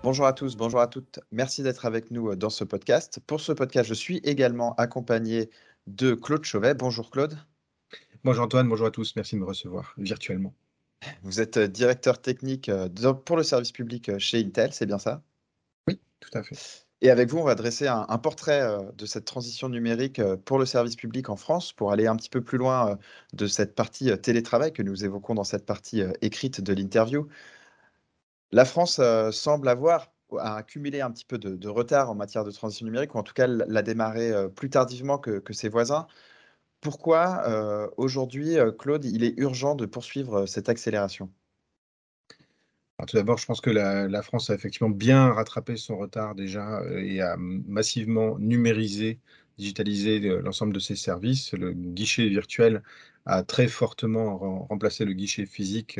Bonjour à tous, bonjour à toutes. Merci d'être avec nous dans ce podcast. Pour ce podcast, je suis également accompagné de Claude Chauvet. Bonjour Claude. Bonjour Antoine, bonjour à tous, merci de me recevoir virtuellement. Vous êtes directeur technique pour le service public chez Intel, c'est bien ça? Oui, tout à fait. Et avec vous, on va dresser un portrait de cette transition numérique pour le service public en France, pour aller un petit peu plus loin de cette partie télétravail que nous évoquons dans cette partie écrite de l'interview. La France semble avoir accumulé un petit peu de retard en matière de transition numérique, ou en tout cas l'a démarré plus tardivement que ses voisins. Pourquoi, aujourd'hui, Claude, il est urgent de poursuivre, cette accélération? Alors tout d'abord, je pense que la France a effectivement bien rattrapé son retard déjà, et a massivement numérisé, digitalisé l'ensemble de ses services. Le guichet virtuel a très fortement remplacé le guichet physique,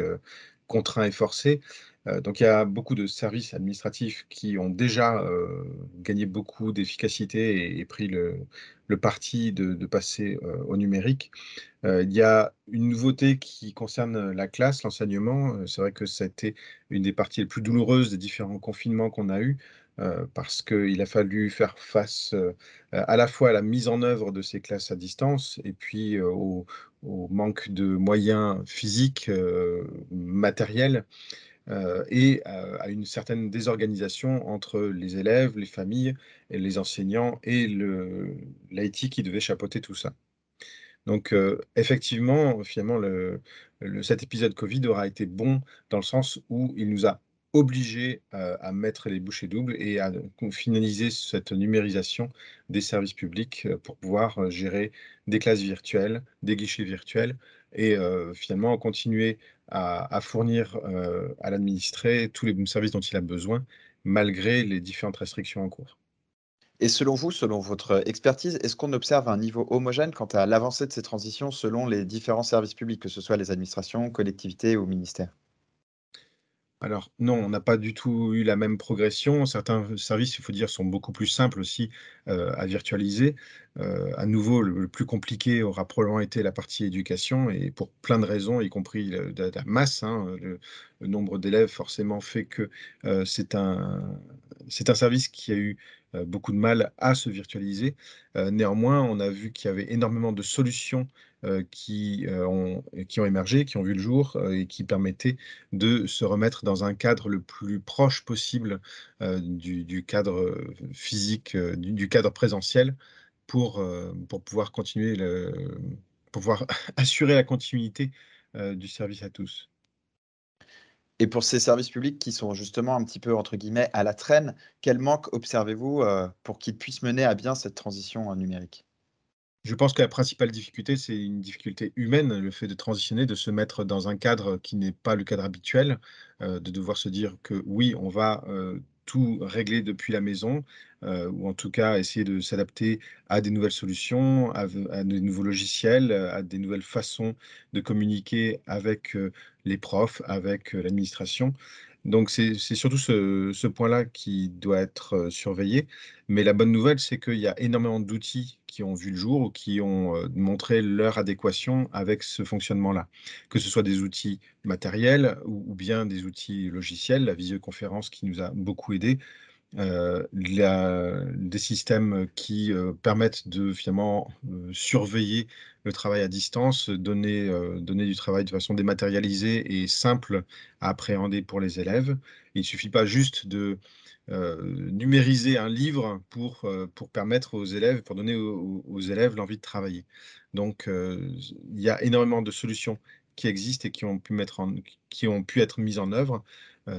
contraint et forcé. Donc il y a beaucoup de services administratifs qui ont déjà, gagné beaucoup d'efficacité et pris le parti de passer, au numérique. Il y a une nouveauté qui concerne la classe, l'enseignement. C'est vrai que ça a été une des parties les plus douloureuses des différents confinements qu'on a eus, parce qu'il a fallu faire face, à la fois à la mise en œuvre de ces classes à distance et puis, au manque de moyens physiques, matériels, et à une certaine désorganisation entre les élèves, les familles et les enseignants et l'IT qui devait chapeauter tout ça. Donc, effectivement, finalement, cet épisode Covid aura été bon dans le sens où il nous a obligés, à mettre les bouchées doubles et à finaliser cette numérisation des services publics, pour pouvoir, gérer des classes virtuelles, des guichets virtuels et finalement continuer à fournir, à l'administré tous les services dont il a besoin, malgré les différentes restrictions en cours. Et selon vous, selon votre expertise, est-ce qu'on observe un niveau homogène quant à l'avancée de ces transitions selon les différents services publics, que ce soit les administrations, collectivités ou ministères? Alors non, on n'a pas du tout eu la même progression. Certains services, il faut dire, sont beaucoup plus simples aussi, à virtualiser. À nouveau, le plus compliqué aura probablement été la partie éducation et pour plein de raisons, y compris de la masse, hein, le nombre d'élèves forcément fait que, c'est un service qui a eu, beaucoup de mal à se virtualiser. Néanmoins, on a vu qu'il y avait énormément de solutions, qui ont émergé, qui ont vu le jour, et qui permettaient de se remettre dans un cadre le plus proche possible, du cadre, physique, du cadre présentiel pour pouvoir continuer pour pouvoir assurer la continuité, du service à tous. Et pour ces services publics qui sont justement un petit peu, entre guillemets, «à la traîne», quel manque observez-vous, pour qu'ils puissent mener à bien cette transition, numérique? Je pense que la principale difficulté, c'est une difficulté humaine, le fait de transitionner, de se mettre dans un cadre qui n'est pas le cadre habituel, de devoir se dire que oui, on va, tout régler depuis la maison, ou en tout cas essayer de s'adapter à des nouvelles solutions, à des nouveaux logiciels, à des nouvelles façons de communiquer avec, les profs, avec, l'administration. Donc c'est surtout ce point-là qui doit être, surveillé. Mais la bonne nouvelle, c'est qu'il y a énormément d'outils qui ont vu le jour ou qui ont, montré leur adéquation avec ce fonctionnement-là. Que ce soit des outils matériels ou bien des outils logiciels, la visioconférence qui nous a beaucoup aidés, la des systèmes qui, permettent de finalement, surveiller le travail à distance, donner du travail de façon dématérialisée et simple à appréhender pour les élèves. Il ne suffit pas juste de, numériser un livre pour permettre aux élèves pour donner aux élèves l'envie de travailler. Donc, il y a énormément de solutions qui existent et qui ont pu être mises en œuvre.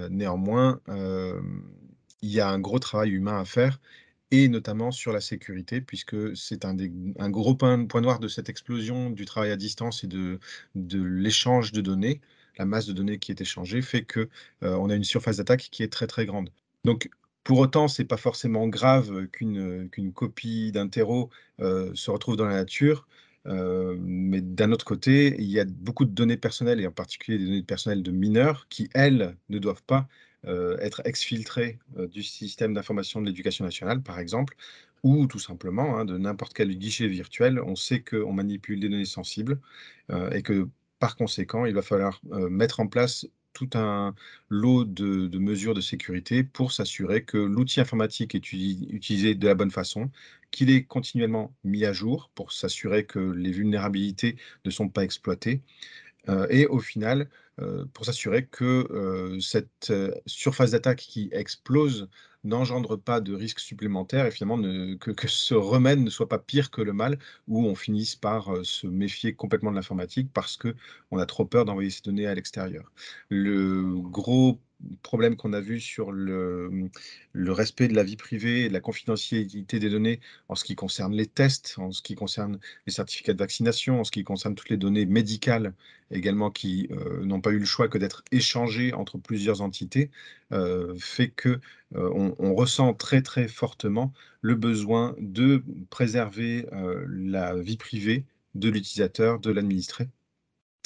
Néanmoins, il y a un gros travail humain à faire et notamment sur la sécurité puisque c'est un gros point noir de cette explosion du travail à distance et de l'échange de données. La masse de données qui est échangée fait que, on a une surface d'attaque qui est très, très grande. Donc pour autant, c'est pas forcément grave qu'une copie d'un terreau, se retrouve dans la nature, mais d'un autre côté, il y a beaucoup de données personnelles et en particulier des données personnelles de mineurs qui, elles, ne doivent pas, être exfiltrées, du système d'information de l'éducation nationale, par exemple, ou tout simplement, hein, de n'importe quel guichet virtuel. On sait qu'on manipule des données sensibles, et que par conséquent, il va falloir, mettre en place tout un lot de mesures de sécurité pour s'assurer que l'outil informatique est utilisé de la bonne façon, qu'il est continuellement mis à jour pour s'assurer que les vulnérabilités ne sont pas exploitées. Et au final, pour s'assurer que, cette, surface d'attaque qui explose n'engendre pas de risques supplémentaires et finalement que ce remède ne soit pas pire que le mal, où on finisse par, se méfier complètement de l'informatique parce qu'on a trop peur d'envoyer ces données à l'extérieur. Le gros problème qu'on a vu sur le respect de la vie privée et de la confidentialité des données en ce qui concerne les tests, en ce qui concerne les certificats de vaccination, en ce qui concerne toutes les données médicales également qui, n'ont pas eu le choix que d'être échangés entre plusieurs entités, fait que, on ressent très, très fortement le besoin de préserver, la vie privée de l'utilisateur, de l'administré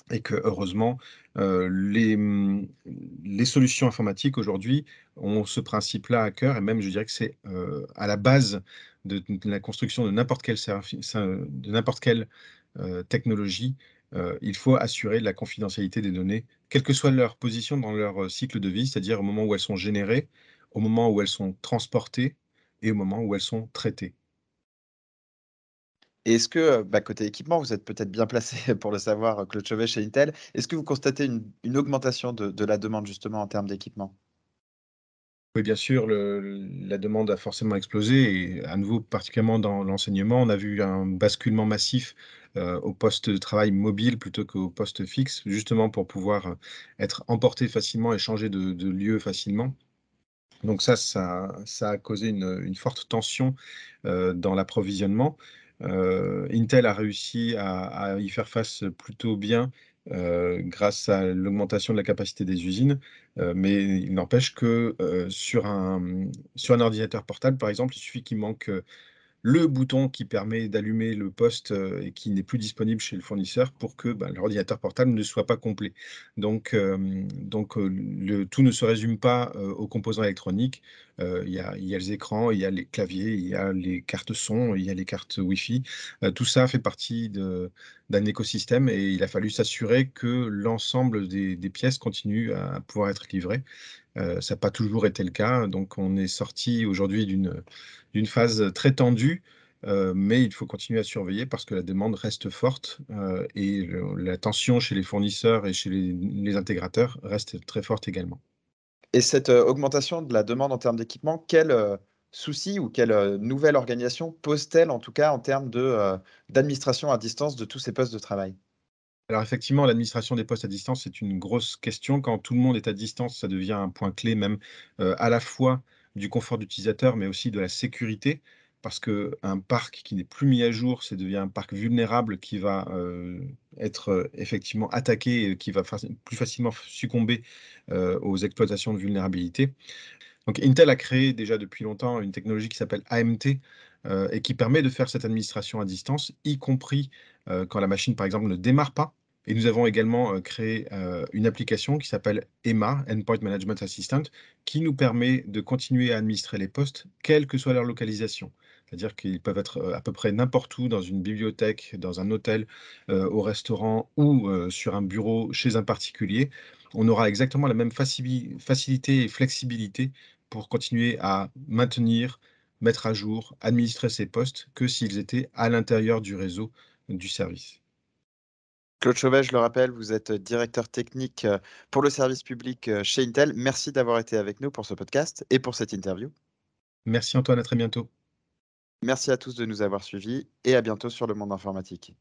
et que heureusement, les solutions informatiques aujourd'hui ont ce principe-là à cœur et même je dirais que c'est, à la base de la construction de n'importe quel de n'importe quelle, technologie. Il faut assurer la confidentialité des données, quelle que soit leur position dans leur, cycle de vie, c'est-à-dire au moment où elles sont générées, au moment où elles sont transportées et au moment où elles sont traitées. Et est-ce que, côté équipement, vous êtes peut-être bien placé pour le savoir, Claude Chauvet chez Intel. Est-ce que vous constatez une augmentation de la demande justement en termes d'équipement? Oui, bien sûr, la demande a forcément explosé et à nouveau, particulièrement dans l'enseignement, on a vu un basculement massif, au poste de travail mobile plutôt qu'au poste fixe, justement pour pouvoir, être emporté facilement et changer de lieu facilement. Donc ça a causé une forte tension, dans l'approvisionnement. Intel a réussi à y faire face plutôt bien, grâce à l'augmentation de la capacité des usines, mais il n'empêche que, sur un ordinateur portable, par exemple, il suffit qu'il manque, le bouton qui permet d'allumer le poste, et qui n'est plus disponible chez le fournisseur pour que, l'ordinateur portable ne soit pas complet. Le tout ne se résume pas, aux composants électroniques. Il y a les écrans, il y a les claviers, il y a les cartes son, il y a les cartes Wi-Fi. Tout ça fait partie d'un écosystème et il a fallu s'assurer que l'ensemble des pièces continuent à pouvoir être livrées. Ça n'a pas toujours été le cas, donc on est sorti aujourd'hui d'une phase très tendue, mais il faut continuer à surveiller parce que la demande reste forte, et la tension chez les fournisseurs et chez les intégrateurs reste très forte également. Et cette, augmentation de la demande en termes d'équipement, quel, souci ou quelle, nouvelle organisation pose-t-elle en tout cas en termes de, d'administration à distance de tous ces postes de travail? Alors effectivement, l'administration des postes à distance, c'est une grosse question. Quand tout le monde est à distance, ça devient un point clé même, à la fois du confort d'utilisateur, mais aussi de la sécurité. Parce qu'un parc qui n'est plus mis à jour, ça devient un parc vulnérable qui va, être, effectivement attaqué et qui va plus facilement succomber, aux exploitations de vulnérabilité. Donc Intel a créé déjà depuis longtemps une technologie qui s'appelle AMT, et qui permet de faire cette administration à distance, y compris, quand la machine, par exemple, ne démarre pas. Et nous avons également, créé, une application qui s'appelle EMA, Endpoint Management Assistant, qui nous permet de continuer à administrer les postes, quelle que soit leur localisation. C'est-à-dire qu'ils peuvent être, à peu près n'importe où, dans une bibliothèque, dans un hôtel, au restaurant ou, sur un bureau chez un particulier. On aura exactement la même facilité et flexibilité pour continuer à maintenir, mettre à jour, administrer ces postes que s'ils étaient à l'intérieur du réseau du service. Claude Chauvet, je le rappelle, vous êtes directeur technique, pour le service public, chez Intel. Merci d'avoir été avec nous pour ce podcast et pour cette interview. Merci Antoine, à très bientôt. Merci à tous de nous avoir suivis et à bientôt sur Le Monde Informatique.